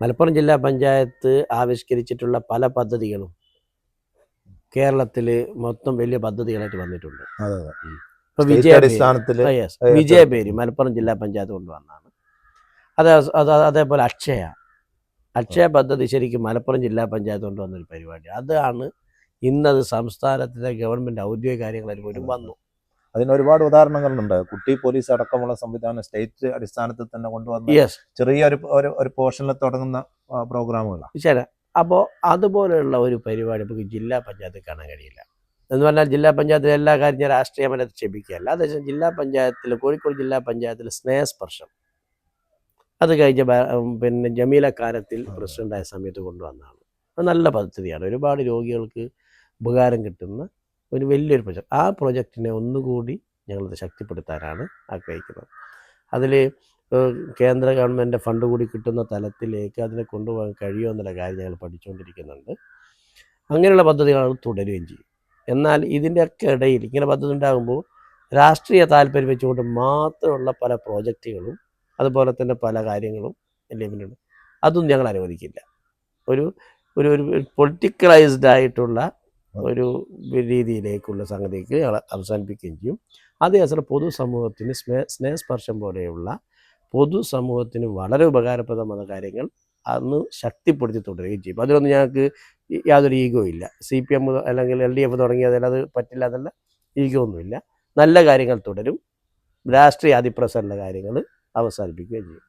മലപ്പുറം ജില്ലാ പഞ്ചായത്ത് ആവിഷ്കരിച്ചിട്ടുള്ള പല പദ്ധതികളും കേരളത്തിൽ മൊത്തം വലിയ പദ്ധതികളായിട്ട് വന്നിട്ടുണ്ട്. ഇപ്പോൾ വിജയപേരി മലപ്പുറം ജില്ലാ പഞ്ചായത്ത് കൊണ്ടുവന്നതാണ്. അതേപോലെ അക്ഷയ പദ്ധതി ശരിക്കും മലപ്പുറം ജില്ലാ പഞ്ചായത്ത് കൊണ്ടുവന്നൊരു പരിപാടി. അതാണ് ഇന്നത് സംസ്ഥാനത്തിലെ ഗവൺമെൻറ് ഔദ്യോഗിക കാര്യങ്ങളിൽ പോലും വന്നു. അതിന് ഒരുപാട് ഉദാഹരണങ്ങളുണ്ട്. കുട്ടി പോലീസ് അടക്കമുള്ള സംവിധാനം സ്റ്റേറ്റ് അടിസ്ഥാനത്തിൽ തന്നെ കൊണ്ടുവന്ന ചെറിയ ഒരു പോർഷനിൽ തുടങ്ങുന്ന പ്രോഗ്രാമുകളാണ്. ശരി. അപ്പോൾ അതുപോലെയുള്ള ഒരു പരിപാടി നമുക്ക് ജില്ലാ പഞ്ചായത്തിൽ കാണാൻ കഴിയില്ല. എന്ന് പറഞ്ഞാൽ ജില്ലാ പഞ്ചായത്തിലെ എല്ലാ കാര്യം രാഷ്ട്രീയമല്ലാതെ ക്ഷമിക്കുകയല്ല. അതേസമയം ജില്ലാ പഞ്ചായത്തിൽ, കോഴിക്കോട് ജില്ലാ പഞ്ചായത്തിൽ സ്നേഹസ്പർശം അത് കഴിഞ്ഞ പിന്നെ ജമീല കാലത്തിൽ പ്രസിഡൻ്റായ സമയത്ത് കൊണ്ടുവന്നതാണ്. അത് നല്ല പദ്ധതിയാണ്. ഒരുപാട് രോഗികൾക്ക് ഉപകാരം കിട്ടുന്ന ഒരു വലിയൊരു പ്രൊജക്റ്റ്. ആ പ്രൊജക്റ്റിനെ ഒന്നുകൂടി ഞങ്ങളത് ശക്തിപ്പെടുത്താനാണ് ആഗ്രഹിക്കുന്നത്. അതിൽ കേന്ദ്ര ഗവൺമെൻറ് ഫണ്ട് കൂടി കിട്ടുന്ന തലത്തിലേക്ക് അതിനെ കൊണ്ടുപോകാൻ കഴിയുമോ എന്നുള്ള കാര്യം ഞങ്ങൾ പഠിച്ചുകൊണ്ടിരിക്കുന്നുണ്ട്. അങ്ങനെയുള്ള പദ്ധതികൾ തുടരുകയും ചെയ്യും. എന്നാൽ ഇതിൻ്റെയൊക്കെ ഇടയിൽ ഇങ്ങനെ പദ്ധതി ഉണ്ടാകുമ്പോൾ രാഷ്ട്രീയ താല്പര്യം വെച്ചുകൊണ്ട് മാത്രമുള്ള പല പ്രോജക്റ്റുകളും അതുപോലെ തന്നെ പല കാര്യങ്ങളും ലഭ്യമുണ്ട്. അതും ഞങ്ങൾ അനുവദിക്കില്ല. ഒരു ഒരു പൊളിറ്റിക്കലൈസ്ഡ് ആയിട്ടുള്ള ഒരു രീതിയിലേക്കുള്ള സംഗതിക്ക് ഞങ്ങൾ അവസാനിപ്പിക്കുകയും ചെയ്യും. അതേസമയം പൊതുസമൂഹത്തിന് സ്നേഹസ്പർശം പോലെയുള്ള പൊതുസമൂഹത്തിന് വളരെ ഉപകാരപ്രദമായ കാര്യങ്ങൾ അന്ന് ശക്തിപ്പെടുത്തി തുടരുകയും ചെയ്യും. അതിലൊന്നും ഞങ്ങൾക്ക് യാതൊരു ഈഗോ ഇല്ല. CPM അല്ലെങ്കിൽ LDF തുടങ്ങിയതിൽ അത് പറ്റില്ല എന്നുള്ള ഈഗോ ഒന്നുമില്ല. നല്ല കാര്യങ്ങൾ തുടരും. രാഷ്ട്രീയ അതിപ്രസരമുള്ള കാര്യങ്ങൾ അവസാനിപ്പിക്കുകയും ചെയ്യും.